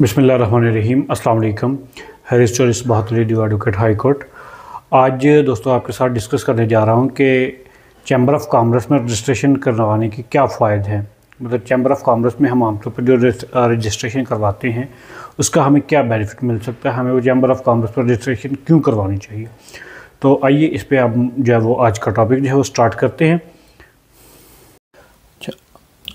बिस्मिल्लाहिर्रहमानिर्रहीम। अस्सलाम वालेकुम। हैरिस चौरिस बहातुर एडवोकेट हाई कोर्ट। आज दोस्तों आपके साथ डिस्कस करने जा रहा हूँ कि चैम्बर ऑफ कॉमर्स में रजिस्ट्रेशन करवाने के क्या फ़ायदे हैं। मतलब चैम्बर ऑफ कॉमर्स में हम आमतौर पर जो रजिस्ट्रेशन करवाते हैं उसका हमें क्या बेनिफिट मिल सकता है, हमें वो चैम्बर ऑफ कॉमर्स पर रजिस्ट्रेशन क्यों करवानी चाहिए। तो आइए इस पर आप जो है वो आज का टॉपिक जो है वो स्टार्ट करते हैं।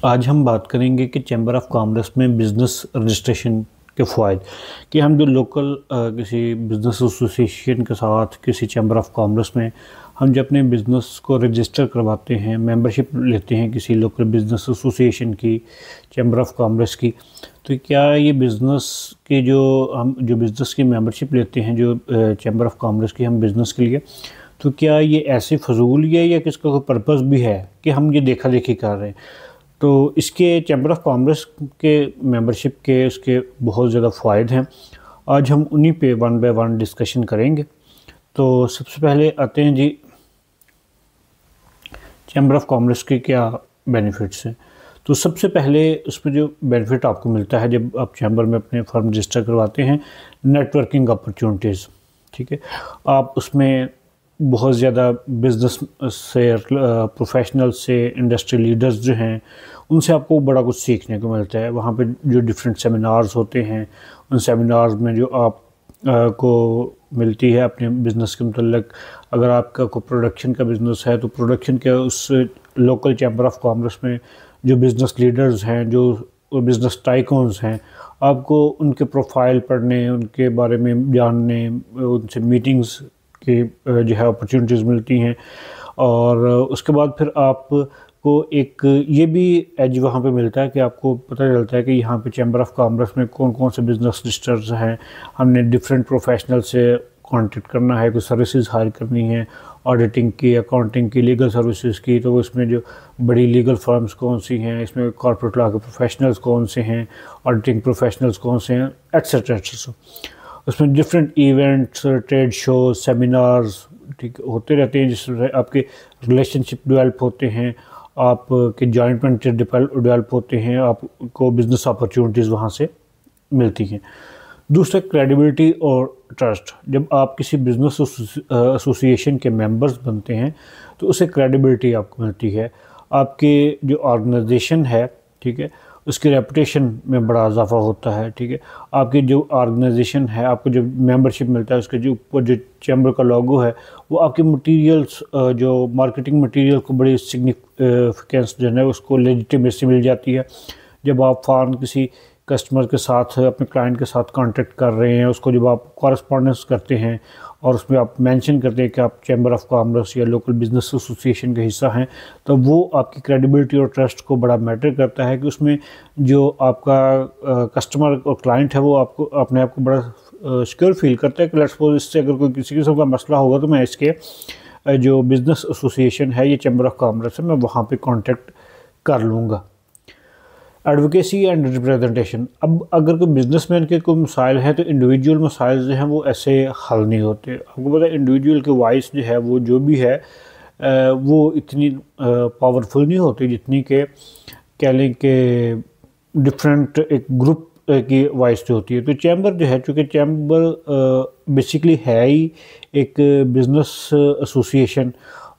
आज हम बात करेंगे कि चैम्बर ऑफ कॉमर्स में बिज़नेस रजिस्ट्रेशन के फ़ायदे कि हम जो लोकल किसी बिज़नेस एसोसिएशन के साथ किसी चैम्बर ऑफ कॉमर्स में हम जब अपने बिज़नेस को रजिस्टर करवाते हैं, मेंबरशिप लेते हैं किसी लोकल बिज़नेस एसोसिएशन की, चैम्बर ऑफ कॉमर्स की, तो क्या ये बिज़नेस के हम जो बिज़नेस की मेंबरशिप लेते हैं जो चैम्बर ऑफ कॉमर्स की हम बिज़नेस के लिए, तो क्या ये ऐसे फजूल ही है या किसका कोई पर्पज़ भी है कि हम ये देखा देखी कर रहे हैं। तो इसके चैम्बर ऑफ कॉमर्स के मेंबरशिप के उसके बहुत ज़्यादा फ़ायदे हैं। आज हम उन्हीं पे वन बाय वन डिस्कशन करेंगे। तो सबसे पहले आते हैं जी चैम्बर ऑफ कॉमर्स के क्या बेनिफिट्स हैं। तो सबसे पहले उसमें जो बेनिफिट आपको मिलता है जब आप चैम्बर में अपने फर्म रजिस्टर करवाते हैं, नेटवर्किंग अपॉर्चुनिटीज़। ठीक है, आप उसमें बहुत ज़्यादा बिज़नेस से प्रोफेशनल से इंडस्ट्री लीडर्स जो हैं उनसे आपको बड़ा कुछ सीखने को मिलता है। वहाँ पे जो डिफरेंट सेमिनार्स होते हैं, उन सेमिनार्स में जो आप को मिलती है अपने बिज़नेस के मतलब, अगर आपका कोई प्रोडक्शन का बिज़नेस है तो प्रोडक्शन के उस लोकल चैम्बर ऑफ कॉमर्स में जो बिज़नेस लीडर्स हैं, जो बिज़नेस टाइकून्स हैं, आपको उनके प्रोफाइल पढ़ने, उनके बारे में जानने, उनसे मीटिंग्स की जो है अपॉर्चुनिटीज़ मिलती हैं। और उसके बाद फिर आपको एक ये भी एज वहाँ पे मिलता है कि आपको पता चलता है कि यहाँ पे चैम्बर ऑफ कॉमर्स में कौन कौन से बिज़नेस रजिस्टर्स हैं। हमने डिफरेंट प्रोफेशनल से कांटेक्ट करना है, कोई सर्विसेज हायर करनी है, ऑडिटिंग की, अकाउंटिंग की, लीगल सर्विसेज की, तो उसमें जो बड़ी लीगल फर्म्स कौन सी हैं, इसमें कॉर्पोरेट लॉ के प्रोफेशनल्स कौन से हैं, ऑडिटिंग प्रोफेशनल्स कौन से हैं, एट्सेट्रा एट्सेट्रा। उसमें different events, trade show, seminars ठीक होते रहते हैं जिससे आपके रिलेशनशिप डेवलप होते हैं, आपके जॉइंट वेंचर डेवलप होते हैं, आपको बिज़नेस अपॉर्चुनिटीज़ वहाँ से मिलती हैं। दूसरा क्रेडिबिलिटी और ट्रस्ट। जब आप किसी बिज़नेस एसोसिएशन के मेंबर्स बनते हैं तो उससे क्रेडिबिलिटी आपको मिलती है, आपके जो ऑर्गेनाइजेशन है, ठीक है, उसकी रेपुटेशन में बड़ा इजाफा होता है। ठीक है, आपकी जो ऑर्गेनाइजेशन है, आपको जो मेंबरशिप मिलता है, उसके जो ऊपर जो चैम्बर का लोगो है वो आपके मटेरियल्स, जो मार्केटिंग मटेरियल को बड़ी सिग्निफिकेंस जो है उसको लेजिटिमेसी मिल जाती है। जब आप फ़ॉरन किसी कस्टमर के साथ, अपने क्लाइंट के साथ कांटेक्ट कर रहे हैं, उसको जब आप कॉरेस्पॉन्डेंस करते हैं और उसमें आप मेंशन करते हैं कि आप चैम्बर ऑफ कॉमर्स या लोकल बिज़नेस एसोसिएशन का हिस्सा हैं, तो वो आपकी क्रेडिबिलिटी और ट्रस्ट को बड़ा मैटर करता है कि उसमें जो आपका कस्टमर और क्लाइंट है वो आपको अपने आप को बड़ा सिक्योर फील करता है कि लेट्स सपोज इससे अगर कोई किसी किस्म का मसला होगा तो मैं इसके जो बिज़नेस एसोसिएशन है, ये चैम्बर ऑफ कॉमर्स है, मैं वहाँ पर कॉन्टेक्ट कर लूँगा। Advocacy and representation. अब अगर कोई बिजनेसमैन के कोई मसाइल हैं तो इंडिविजुअल मसाइल जो हैं वो ऐसे हल नहीं होते। आपको पता है इंडिविजुअल की वॉइस जो है वो जो भी है वो इतनी पावरफुल नहीं होती जितनी के कह लें कि डिफरेंट एक ग्रुप की वॉइस जो होती है। तो चैम्बर जो है, चूँकि चैम्बर बेसिकली है ही एक बिज़नेस एसोसिएशन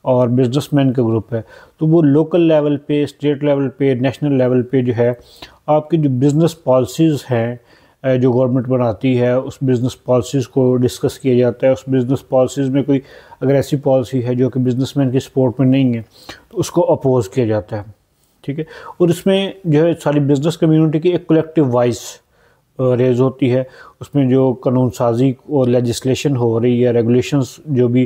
और बिजनेसमैन का ग्रुप है, तो वो लोकल लेवल पे, स्टेट लेवल पे, नेशनल लेवल पे जो है आपकी जो बिज़नेस पॉलिसीज़ हैं जो गवर्नमेंट बनाती है, उस बिज़नेस पॉलिसीज़ को डिस्कस किया जाता है। उस बिज़नेस पॉलिसीज़ में कोई अगर ऐसी पॉलिसी है जो कि बिज़नेसमैन की सपोर्ट में नहीं है तो उसको अपोज़ किया जाता है। ठीक है, और इसमें जो है सारी बिज़नेस कम्युनिटी की एक कलेक्टिव वॉइस रेज़ होती है। उसमें जो कानून साजी और लेजिस्लेशन हो रही है, रेगुलेशंस जो भी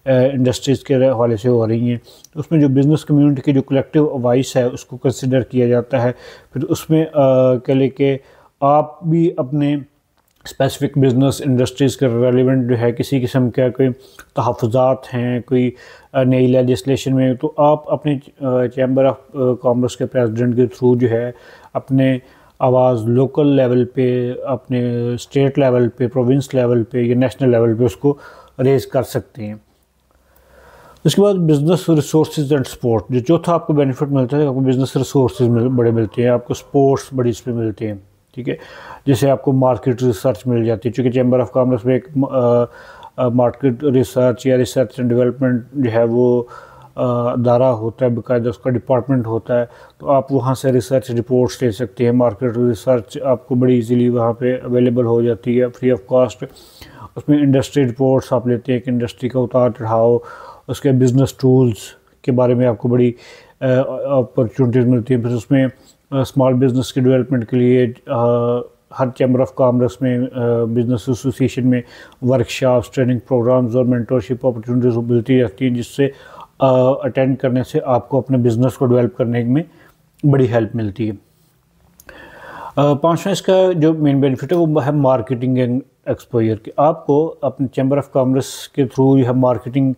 इंडस्ट्रीज़ के हवाले से हो रही हैं, उसमें जो बिज़नेस कम्युनिटी की जो कलेक्टिव वॉइस है उसको कंसिडर किया जाता है। फिर उसमें कह लें कि आप भी अपने स्पेसिफिक बिज़नेस इंडस्ट्रीज़ के रेलिवेंट जो है किसी किस्म का कोई तहफ़्फ़ुज़ात हैं, कोई नई लेजिस्लेशन में, तो आप अपने चैम्बर ऑफ कॉमर्स के प्रेसिडेंट के थ्रू जो है अपने आवाज़ लोकल लेवल पे, अपने स्टेट लेवल पे, प्रोविंस लेवल पे या नेशनल लेवल पे उसको रेज़ कर सकते हैं। उसके बाद बिज़नेस रिसोर्सेज एंड सपोर्ट। जो चौथा आपको बेनिफिट मिलता है, आपको बिज़नेस रिसोर्सेज बड़े मिलते हैं, आपको सपोर्ट्स बड़ी इसमें मिलते हैं। ठीक है। जैसे आपको मार्केट रिसर्च मिल जाती है, चूँकि चैम्बर ऑफ कॉमर्स में एक मार्केट रिसर्च या रिसर्च एंड डेवलपमेंट जो है वो अदारा होता है, बाकायदा उसका डिपार्टमेंट होता है, तो आप वहाँ से रिसर्च रिपोर्ट्स ले सकते हैं। मार्केट रिसर्च आपको बड़ी इजीली वहाँ पे अवेलेबल हो जाती है फ्री ऑफ कॉस्ट। उसमें इंडस्ट्री रिपोर्ट्स आप लेते हैं कि इंडस्ट्री का उतार चढ़ाव, उसके बिज़नेस टूल्स के बारे में आपको बड़ी अपॉर्चुनिटीज़ मिलती हैं। फिर उसमें स्मॉल बिज़नेस के डेवलपमेंट के लिए हर चैम्बर ऑफ कॉमर्स में बिज़नेस एसोसिएशन में वर्कशॉप्स, ट्रेनिंग प्रोग्राम्स और मेंटरशिप अपॉर्चुनिटीज़ मिलती रहती हैं, जिससे अटेंड करने से आपको अपने बिज़नेस को डेवलप करने में बड़ी हेल्प मिलती है। पाँचवा इसका जो मेन बेनिफिट है वो है मार्केटिंग एंड एक्सपोजर, कि आपको अपने चैम्बर ऑफ कॉमर्स के थ्रू यह मार्केटिंग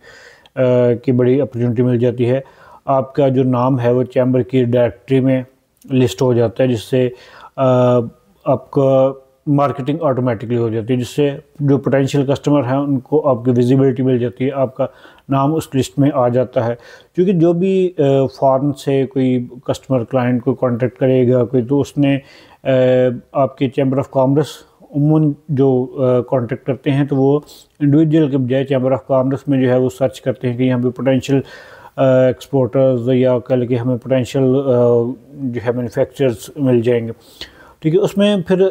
की बड़ी अपॉर्चुनिटी मिल जाती है। आपका जो नाम है वो चैम्बर की डायरेक्टरी में लिस्ट हो जाता है, जिससे आपका मार्केटिंग ऑटोमेटिकली हो जाती है, जिससे जो पोटेंशियल कस्टमर हैं उनको आपकी विजिबिलिटी मिल जाती है, आपका नाम उस लिस्ट में आ जाता है। क्योंकि जो भी फॉरेन से कोई कस्टमर क्लाइंट को कांटेक्ट करेगा कोई, तो उसने आपके चैम्बर ऑफ कॉमर्स उमूमन जो कांटेक्ट करते हैं तो वो इंडिविजुअल के बजाय चैम्बर ऑफ कॉमर्स में जो है वो सर्च करते हैं कि यहाँ पे पोटेंशियल एक्सपोर्टर्स या कल के हमें पोटेंशियल जो है मैन्युफैक्चरर्स मिल जाएंगे। ठीक है। उसमें फिर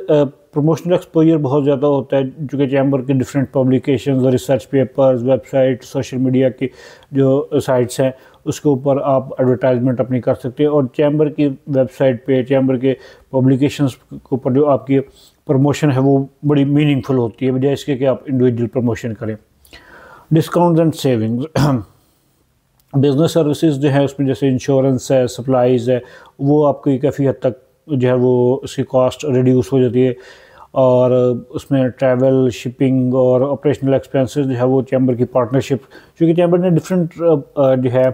प्रमोशनल एक्सपोजर बहुत ज़्यादा होता है, चूँकि चैम्बर के different publications, research papers, website, social media की जो साइट्स हैं उसके ऊपर आप एडवर्टाइजमेंट अपनी कर सकते हैं। और चैम्बर की वेबसाइट पे, चैम्बर के पब्लिकेशंस के ऊपर जो आपकी प्रमोशन है वो बड़ी मीनिंगफुल होती है, बजाय इसके कि आप इंडिविजुअल प्रमोशन करें। Discount and savings, business services जो है उसमें जैसे इंश्योरेंस है, सप्लाईज़ है, वो आपकी काफ़ी हद तक जो है वो उसकी कॉस्ट रिड्यूस हो जाती है। और उसमें ट्रैवल, शिपिंग और ऑपरेशनल एक्सपेंसेस जो है वो चैम्बर की पार्टनरशिप, क्योंकि चैम्बर ने डिफरेंट जो है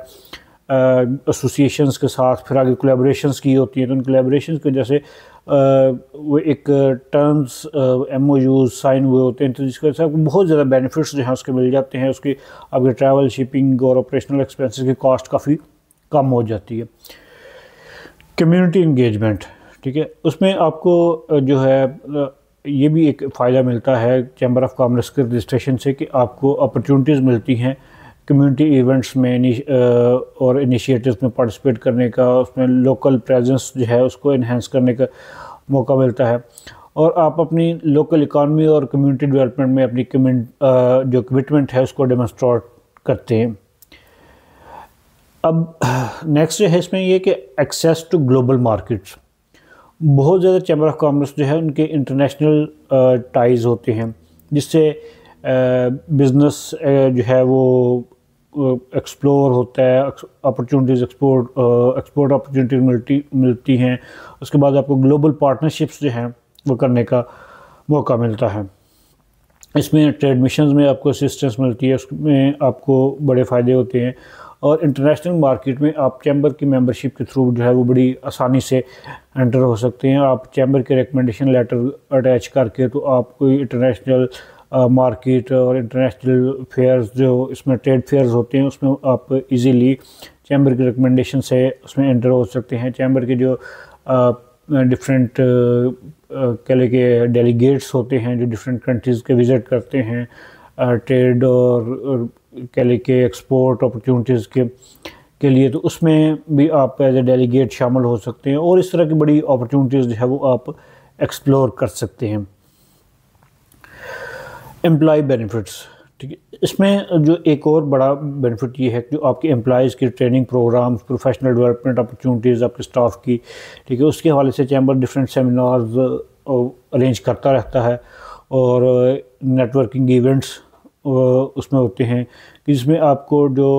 एसोसिएशंस के साथ फिर आगे कोलैबोरेशंस की होती हैं, तो उन कोलैबोरेशंस की वजह से वो एक टर्म्स MOUs साइन हुए होते हैं, तो जिसकी वजह से आपको बहुत ज़्यादा बेनिफिट्स जो हैं उसके मिल जाते हैं। उसकी आपके ट्रैवल, शिपिंग और ऑपरेशनल एक्सपेंसेस की कॉस्ट काफ़ी कम हो जाती है। कम्युनिटी इंगेजमेंट, ठीक है, उसमें आपको जो है ये भी एक फ़ायदा मिलता है चैम्बर ऑफ कॉमर्स के रजिस्ट्रेशन से, कि आपको अपॉर्चुनिटीज़ मिलती हैं कम्युनिटी इवेंट्स में और इनिशिएटिव्स में पार्टिसिपेट करने का। उसमें लोकल प्रेजेंस जो है उसको इन्हेंस करने का मौका मिलता है, और आप अपनी लोकल इकॉनमी और कम्युनिटी डेवलपमेंट में अपनी जो कमिटमेंट है उसको डेमोंस्ट्रेट करते हैं। अब नेक्स्ट जो है इसमें ये कि एक्सेस टू ग्लोबल मार्केट्स, बहुत ज़्यादा चैम्बर ऑफ कॉमर्स जो है उनके इंटरनेशनल टाइज़ होते हैं, जिससे बिज़नेस जो है वो एक्सप्लोर होता है, अपॉर्चुनिटीज़ एक्सपोर्ट अपॉर्चुनिटीज़ मिलती हैं। उसके बाद आपको ग्लोबल पार्टनरशिप्स जो हैं वो करने का मौका मिलता है। इसमें ट्रेड मिशंस में आपको असिस्टेंस मिलती है, उसमें आपको बड़े फ़ायदे होते हैं। और इंटरनेशनल मार्केट में आप चैम्बर की मेंबरशिप के थ्रू जो है वो बड़ी आसानी से एंटर हो सकते हैं। आप चैम्बर के रिकमेंडेशन लेटर अटैच करके तो आप कोई इंटरनेशनल मार्केट और इंटरनेशनल फेयर्स जो इसमें ट्रेड फेयर्स होते हैं उसमें आप इजीली चैम्बर की रिकमेंडेशन से उसमें एंटर हो सकते हैं। चैम्बर के जो डिफरेंट कह लें कि डेलीगेट्स होते हैं जो डिफरेंट कंट्रीज़ के विज़िट करते हैं ट्रेड और कह लें कि एक्सपोर्ट अपॉर्चुनिटीज़ के लिए, तो उसमें भी आप एज ए डेलीगेट शामिल हो सकते हैं और इस तरह की बड़ी अपॉर्चुनिटीज़ जो है वो आप एक्सप्लोर कर सकते हैं। एम्प्लॉय बेनिफिट्स, ठीक है, इसमें जो एक और बड़ा बेनिफिट ये है कि जो आपके एम्प्लॉयज़ की training programs, professional development opportunities आपके स्टाफ की, ठीक है, उसके हवाले से चैम्बर डिफरेंट सेमिनार्स अरेंज करता रहता है और नेटवर्किंग इवेंट्स उसमें होते हैं कि जिसमें आपको जो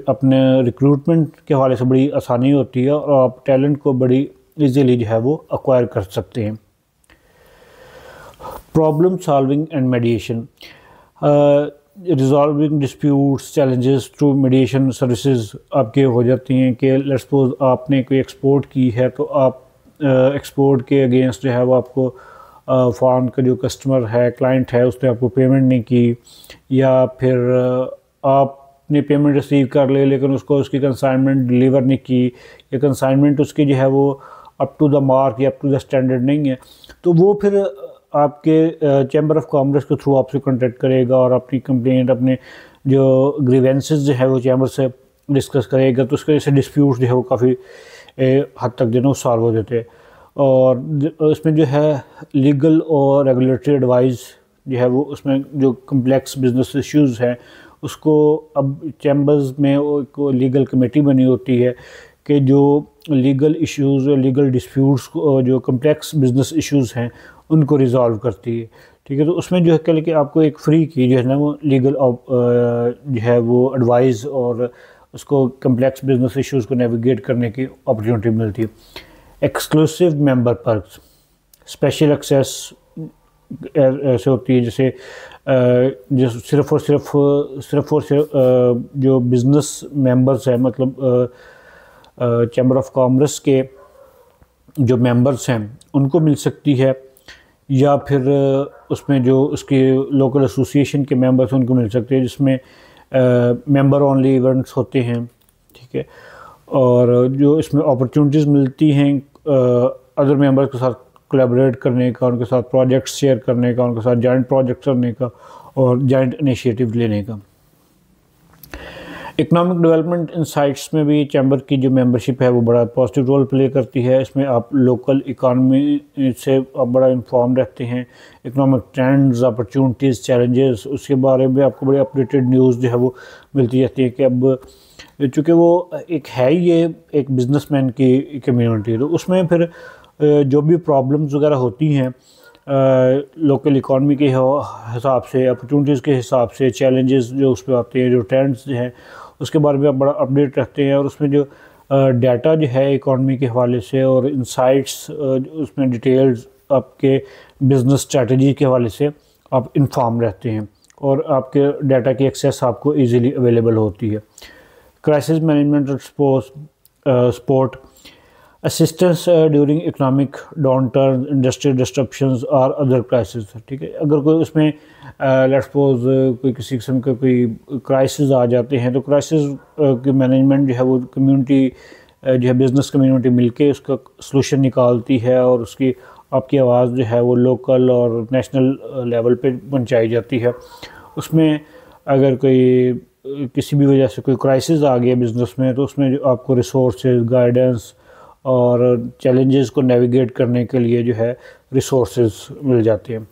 अपने रिक्रूटमेंट के हवाले से बड़ी आसानी होती है और आप टैलेंट को बड़ी इजीली जो है वो एक्वायर कर सकते हैं। Problem solving and मेडिएशन, resolving disputes challenges through मेडिएशन services आपके हो जाती हैं कि लेट्स सपोज आपने कोई एक्सपोर्ट की है तो आप एक्सपोर्ट के अगेंस्ट जो है वो आपको फॉरेन का जो कस्टमर है, क्लाइंट है, उसने आपको पेमेंट नहीं की, या फिर आपने पेमेंट रिसीव कर ले लेकिन उसको उसकी कंसाइनमेंट डिलीवर नहीं की, या कंसाइनमेंट उसकी जो है वो अप टू द मार्क या अप टू द स्टैंडर्ड नहीं है, तो वो फिर आपके चैम्बर ऑफ कॉमर्स के थ्रू आपसे कॉन्टेक्ट करेगा और अपनी कंप्लेंट, अपने जो ग्रीवेंसेस जो है वो चैम्बर से डिस्कस करेगा। तो उसके वजह से डिस्प्यूट जो है वो काफ़ी हद तक जो है सॉल्व हो जाते हैं। और इसमें जो है लीगल और रेगुलेटरी एडवाइस जो है वो, उसमें जो कम्प्लेक्स बिजनेस इश्यूज़ हैं उसको अब चैम्बर्स में एक लीगल कमेटी बनी होती है कि जो लीगल इश्यूज़, लीगल डिस्प्यूट्स, जो कम्प्लेक्स बिजनेस इश्यूज़ हैं उनको रिज़ॉल्व करती है। ठीक है, तो उसमें जो है कल कि आपको एक फ्री की जो है ना वो लीगल जो है वो एडवाइस और उसको कम्प्लेक्स बिजनेस इश्यूज़ को नेविगेट करने की अपॉर्चुनिटी मिलती है। Exclusive member perks, special access ऐसे होती है जैसे जो सिर्फ़ और सिर्फ जो बिज़नेस मेंबर्स हैं, मतलब चैम्बर ऑफ कॉमर्स के जो मेंबर्स हैं उनको मिल सकती है, या फिर उसमें जो उसके लोकल एसोसिएशन के मेंबर्स उनको मिल सकते हैं, जिसमें मेंबर ओनली इवेंट्स होते हैं। ठीक है, और जो इसमें अपॉर्चुनिटीज़ मिलती हैं अदर मेंबर्स के साथ कोलैबोरेट करने का, उनके साथ प्रोजेक्ट्स शेयर करने का, उनके साथ जॉइंट प्रोजेक्ट करने का और जॉइंट इनिशिएटिव लेने का। इकोनॉमिक डेवलपमेंट इनसाइट्स में भी चैम्बर की जो मेंबरशिप है वो बड़ा पॉजिटिव रोल प्ले करती है। इसमें आप लोकल इकानमी से आप बड़ा इन्फॉर्म रहते हैं, इकोनॉमिक ट्रेंड्स, अपॉर्चुनिटीज़, चैलेंजेस, उसके बारे में आपको बड़ी अपडेटेड न्यूज़ जो है वो मिलती रहती है। कि अब चूँकि वो एक है ही ये एक बिजनेसमैन की कम्युनिटी, तो उसमें फिर जो भी प्रॉब्लम्स वगैरह होती हैं लोकल इकॉनमी के हिसाब से, अपॉर्चुनिटीज़ के हिसाब से, चैलेंजेस जो उस पर आते हैं, जो ट्रेंड्स जो हैं उसके बारे में आप बड़ा अपडेट रखते हैं। और उसमें जो डाटा जो है इकॉनमी के हवाले से और इंसाइट्स, उसमें डिटेल्स आपके बिज़नेस स्ट्रेटजी के हवाले से आप इन्फॉर्म रहते हैं और आपके डाटा की एक्सेस आपको ईज़िली अवेलेबल होती है। क्राइसिस मैनेजमेंट और support, assistance during economic down turn, industrial disruptions और अदर क्राइसिस। ठीक है, अगर कोई उसमें लेट्स सपोज कोई किसी किस्म का कोई क्राइसिस आ जाते हैं, तो क्राइसिस की मैनेजमेंट जो है वो कम्युनिटी जो है बिज़नेस कम्युनिटी मिलके उसका सलूशन निकालती है और उसकी आपकी आवाज़ जो है वो लोकल और नेशनल लेवल पे पहुंचाई जाती है। उसमें अगर कोई किसी भी वजह से कोई क्राइसिस आ गया बिज़नेस में, तो उसमें जो आपको रिसोर्सेज, गाइडेंस और चैलेंजेस को नेविगेट करने के लिए जो है रिसोर्सेज मिल जाते हैं।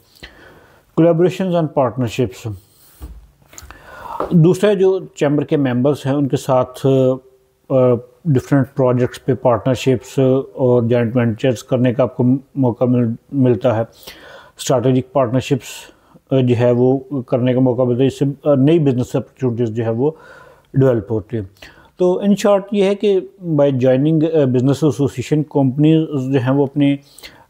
कोलैबोरेशंस एंड पार्टनरशिप्स, दूसरे जो चैम्बर के मेंबर्स हैं उनके साथ डिफरेंट प्रोजेक्ट्स पे पार्टनरशिप्स और जॉइंट वेंचर्स करने का आपको मौका मिलता है। स्ट्रैटेजिक पार्टनरशिप्स जो है वो करने का मौका मिलता है, इससे नई बिजनेस अपॉर्चुनिटीज़ जो है वो डेवलप होती है। तो इन शॉर्ट ये है कि bye joining business association, companies जो हैं वो अपने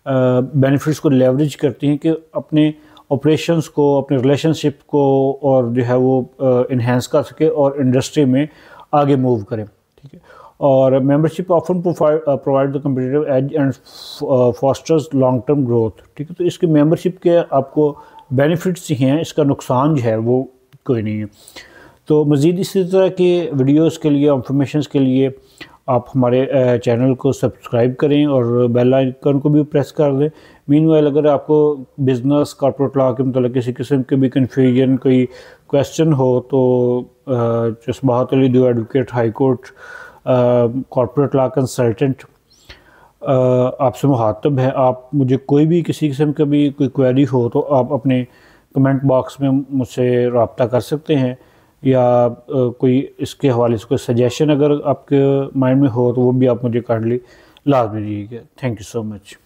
बेनिफिट्स को लेवरेज करती हैं कि अपने ऑपरेशंस को, अपने रिलेशनशिप को और जो है वो इन्हेंस कर सके और इंडस्ट्री में आगे मूव करें। ठीक है, और membership often provide the competitive edge and fosters long term growth. ठीक है, तो इसकी मेंबरशिप के आपको बेनिफिट्स ही हैं, इसका नुकसान जो है वो कोई नहीं है। तो मज़ीद इसी तरह के वीडियोस के लिए, इंफॉर्मेशन के लिए आप हमारे चैनल को सब्सक्राइब करें और बेल आइकन को भी प्रेस कर दें। मीनवाइल अगर आपको बिज़नेस, कॉर्पोरेट लॉ के मतलब किसी किस्म के भी कन्फ्यूजन, कोई क्वेश्चन हो, तो जसबाहत अली दो advocate, high court corporate law consultant आपसे मुखातब है। आप मुझे कोई भी किसी किस्म का भी कोई क्वेरी हो तो आप अपने कमेंट बॉक्स में मुझसे रब्ता कर सकते हैं, या कोई इसके हवाले से कोई सजेशन अगर आपके माइंड में हो तो वो भी आप मुझे काइंडली लाजमी दीजिएगा। Thank you so much.